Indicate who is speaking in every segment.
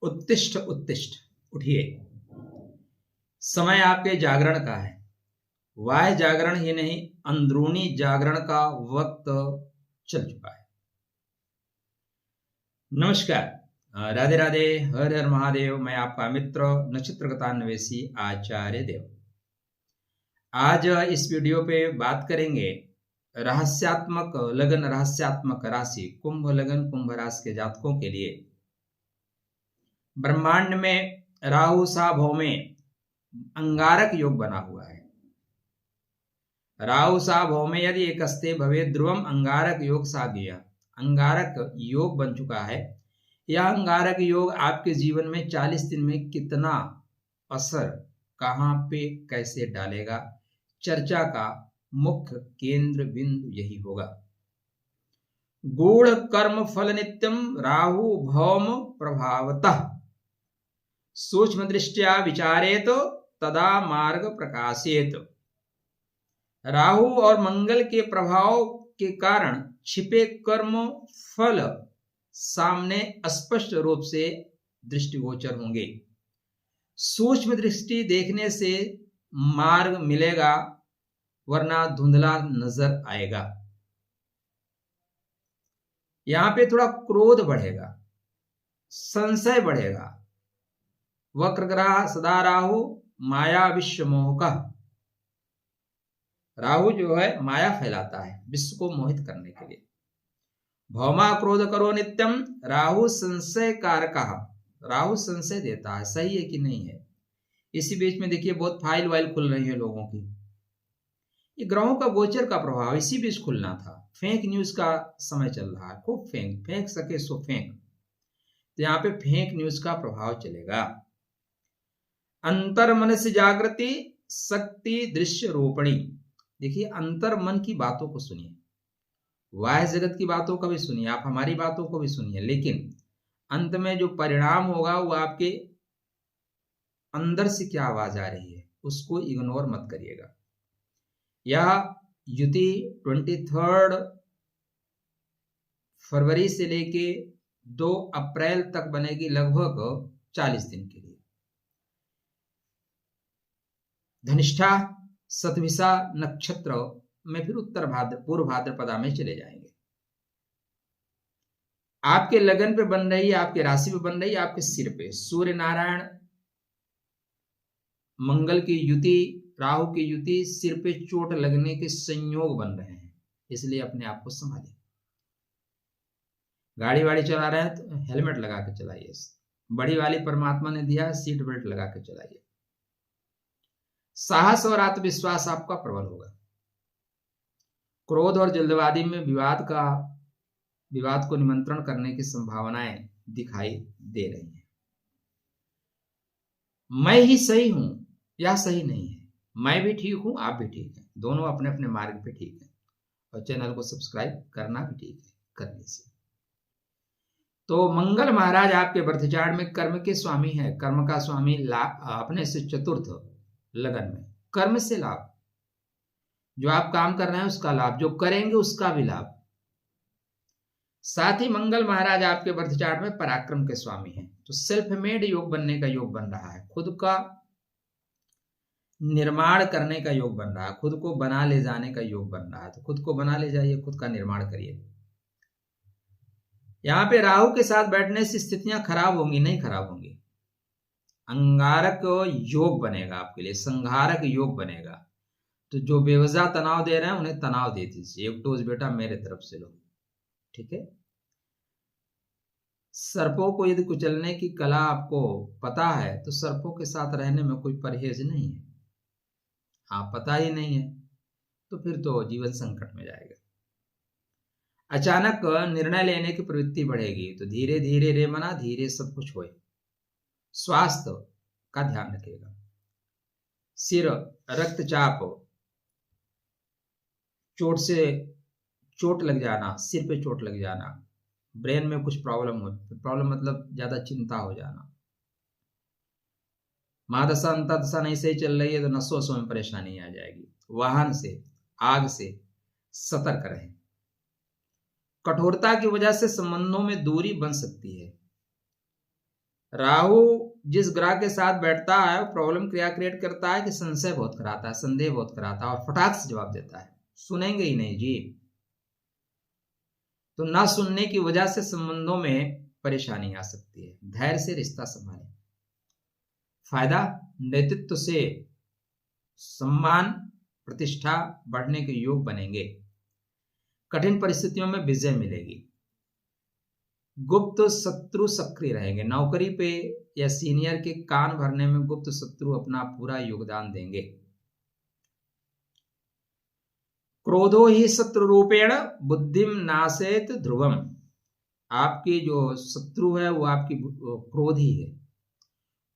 Speaker 1: उत्तिष्ठ उत्तिष्ठ, उठिए। समय आपके जागरण का है। बाह्य जागरण ही नहीं, अंदरूनी जागरण का वक्त चल चुका है। नमस्कार, राधे राधे, हर हर महादेव। मैं आपका मित्र नक्षत्र गतान्वेषी आचार्य देव। आज इस वीडियो पे बात करेंगे रहस्यात्मक लगन, रहस्यात्मक राशि, कुंभ लगन कुंभ राशि के जातकों के लिए। ब्रह्मांड में राहु सा भव में अंगारक योग बना हुआ है। राहु सा भव में यदि एकस्ते भवे ध्रुवम अंगारक योग सा गया, अंगारक योग बन चुका है। यह अंगारक योग आपके जीवन में 40 दिन में कितना असर, कहां पे कैसे डालेगा, चर्चा का मुख्य केंद्र बिंदु यही होगा। गूढ़ कर्म फल नित्यम राहु भौम प्रभावतः सूक्ष्म दृष्टिया विचारेत तदा मार्ग प्रकाशेत। राहु और मंगल के प्रभाव के कारण छिपे कर्म फल सामने स्पष्ट रूप से दृष्टिगोचर होंगे। सूक्ष्म दृष्टि देखने से मार्ग मिलेगा, वरना धुंधला नजर आएगा। यहां पे थोड़ा क्रोध बढ़ेगा, संशय बढ़ेगा। वक्र ग्रह सदा राहु माया विश्व मोह का। राहु जो है माया फैलाता है विश्व को मोहित करने के लिए। भौमा क्रोध करो नित्यम, राहु संशय कारकः, राहु संशय देता है सही है कि नहीं है। इसी बीच में देखिए बहुत फाइल वाइल खुल रही है लोगों की। ये ग्रहों का गोचर का प्रभाव इसी बीच खुलना था। फेक न्यूज का समय चल रहा है, खूब फेंक सके सो फेंक। तो यहाँ पे फेक न्यूज का प्रभाव चलेगा। अंतर मन से जागृति शक्ति दृश्य रोपणी। देखिए अंतर मन की बातों को सुनिए, बाह्य जगत की बातों का भी सुनिए, आप हमारी बातों को भी सुनिए, लेकिन अंत में जो परिणाम होगा वो आपके अंदर से क्या आवाज आ रही है उसको इग्नोर मत करिएगा। यह युति 23 फरवरी से लेके 2 अप्रैल तक बनेगी, लगभग 40 दिन के लिए। धनिष्ठा सतभिषा नक्षत्र में फिर उत्तर पूर्व भाद्रपदा में चले जाएंगे। आपके लगन पे बन रही है, आपके राशि पे बन रही है, आपके सिर पे सूर्य नारायण मंगल की युति, राहु की युति, सिर पे चोट लगने के संयोग बन रहे हैं। इसलिए अपने आप को संभालिए। गाड़ी वाड़ी चला रहे हैं तो हेलमेट लगा के चलाइए। बड़ी वाली परमात्मा ने दिया, सीट बेल्ट लगा के चलाइए। साहस और आत्मविश्वास आपका प्रबल होगा। क्रोध और जल्दबाजी में विवाद को निमंत्रण करने की संभावनाएं दिखाई दे रही हैं। मैं ही सही हूं या सही नहीं है, मैं भी ठीक हूं आप भी ठीक हैं, दोनों अपने अपने मार्ग पे ठीक हैं। और चैनल को सब्सक्राइब करना भी ठीक है, करने से। तो मंगल महाराज आपके बर्थचार्ट में कर्म के स्वामी है। कर्म का स्वामी अपने से चतुर्थ लगन में कर्म से लाभ, जो आप काम कर रहे हैं उसका लाभ, जो करेंगे उसका भी लाभ। साथ ही मंगल महाराज आपके बर्थ चार्ट में पराक्रम के स्वामी हैं। तो सेल्फ मेड योग बनने का योग बन रहा है, खुद का निर्माण करने का योग बन रहा है, खुद को बना ले जाने का योग बन रहा है। तो खुद को बना ले जाइए, खुद का निर्माण करिए। यहां पे राहु के साथ बैठने से स्थितियां खराब होंगी, नहीं खराब होंगी। अंगारक योग बनेगा आपके लिए, संहारक योग बनेगा। तो जो बेवजह तनाव दे रहे हैं उन्हें तनाव दे दीजिए। एक डोज बेटा मेरे तरफ से लो, ठीक है। सर्पों को यदि कुचलने की कला आपको पता है तो सर्पों के साथ रहने में कोई परहेज नहीं है। हाँ, पता ही नहीं है तो फिर तो जीवन संकट में जाएगा। अचानक निर्णय लेने की प्रवृत्ति बढ़ेगी। तो धीरे धीरे रे मना, धीरे सब कुछ होए। स्वास्थ्य का ध्यान रखिएगा। सिर, रक्तचाप, चोट लग जाना, सिर पे चोट लग जाना, ब्रेन में कुछ प्रॉब्लम मतलब ज्यादा चिंता हो जाना, महादशा अंतदशा नहीं सही चल रही है तो नसों वसों में परेशानी आ जाएगी। वाहन से, आग से सतर्क रहें। कठोरता की वजह से संबंधों में दूरी बन सकती है। राहु जिस ग्रह के साथ बैठता है वो प्रॉब्लम क्रिएट करता है कि संशय बहुत कराता है, संदेह बहुत कराता है और फटाक से जवाब देता है, सुनेंगे ही नहीं जी। तो ना सुनने की वजह से संबंधों में परेशानी आ सकती है। धैर्य से रिश्ता संभालें। फायदा, नेतृत्व से सम्मान प्रतिष्ठा बढ़ने के योग बनेंगे। कठिन परिस्थितियों में विजय मिलेगी। गुप्त शत्रु सक्रिय रहेंगे। नौकरी पे या सीनियर के कान भरने में गुप्त शत्रु अपना पूरा योगदान देंगे। क्रोधो ही शत्रु रूपेण बुद्धिम नाशेत ध्रुवम। आपकी जो शत्रु है वो आपकी क्रोध ही है।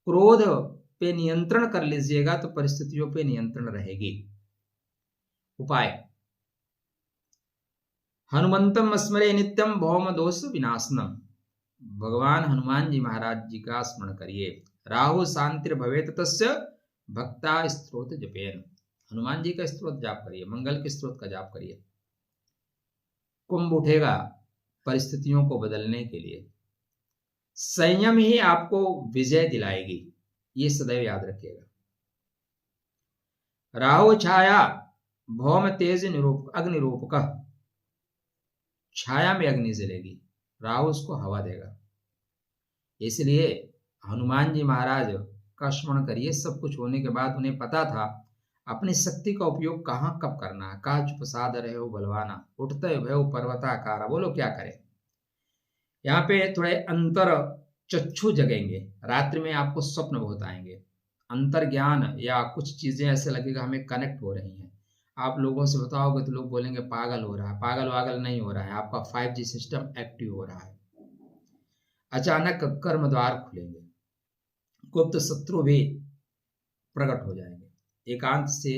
Speaker 1: क्रोध पे नियंत्रण कर लीजिएगा तो परिस्थितियों पे नियंत्रण रहेगी। उपाय, हनुमंतम स्मरे नित्यम भौम दोष विनाशनम। भगवान हनुमान जी महाराज जी का स्मरण करिए। राहु शांतिर भवेत तस्य भक्ता स्त्रोत जपेन। हनुमान जी का स्त्रोत जाप करिए, मंगल के स्त्रोत का जाप करिए। कुंभ उठेगा परिस्थितियों को बदलने के लिए। संयम ही आपको विजय दिलाएगी, ये सदैव याद रखिएगा। राहु छाया भौम तेज अग्निरूपक। छाया में अग्नि जलेगी, राहु उसको हवा देगा। इसलिए हनुमान जी महाराज का स्मरण करिए। सब कुछ होने के बाद उन्हें पता था अपनी शक्ति का उपयोग कहाँ कब करना है। कहा चुपसाद रहे हो बलवाना, उठते भय पर्वताकारा। बोलो क्या करें। यहाँ पे थोड़े अंतर चक्षु जगेंगे। रात्रि में आपको स्वप्न बहुत आएंगे, अंतर ज्ञान या कुछ चीजें ऐसे लगेगा हमें कनेक्ट हो रही हैं। आप लोगों से बताओगे तो लोग बोलेंगे पागल हो रहा है। पागल वागल नहीं हो रहा है, आपका 5G सिस्टम एक्टिव हो रहा है। अचानक कर्म द्वार खुलेंगे, गुप्त शत्रु भी प्रकट हो जाएंगे। एकांत से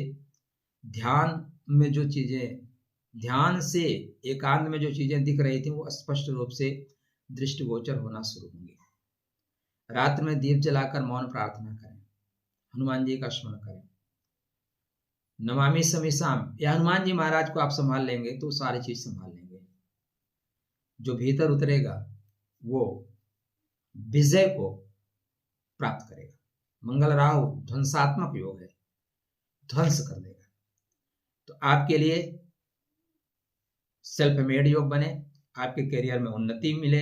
Speaker 1: ध्यान में जो चीजें दिख रही थी वो स्पष्ट रूप से दृष्टिगोचर होना शुरू होंगी। रात्र में दीप जलाकर मौन प्रार्थना करें, हनुमान जी का स्मरण करें। नमामि समीसाम, या हनुमान जी महाराज को आप संभाल लेंगे तो सारी चीज संभाल लेंगे। जो भीतर उतरेगा वो विजय को प्राप्त करेगा। मंगल राहु ध्वंसात्मक योग है, ध्वंस कर देगा। तो आपके लिए सेल्फ मेड योग बने, आपके करियर में उन्नति मिले,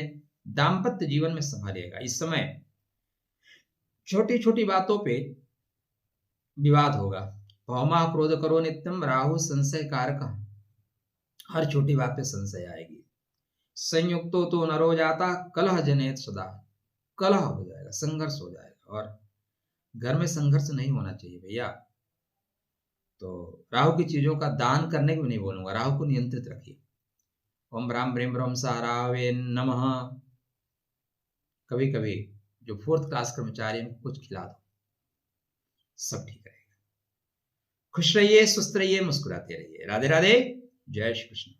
Speaker 1: दाम्पत्य जीवन में संभालिएगा। इस समय छोटी छोटी बातों पे विवाद होगा। भौमा क्रोध करो नित्यम राहु संशय कारक। हर छोटी बात पे संशय आएगी। संयुक्तो तो नरो जाता कलह जनेत सदा। कलह हो जाएगा, संघर्ष हो जाएगा। और घर में संघर्ष नहीं होना चाहिए भैया। तो राहु की चीजों का दान करने को नहीं बोलूंगा, राहु को नियंत्रित रखिए। ओम राम ब्रेम ब्रह्म सहारावे नमः। कभी कभी जो 4th क्लास कर्मचारी हैं कुछ खिला दो, सब ठीक रहेगा। खुश रहिए, स्वस्थ रहिए, मुस्कुराते रहिए। राधे राधे, जय श्री कृष्ण।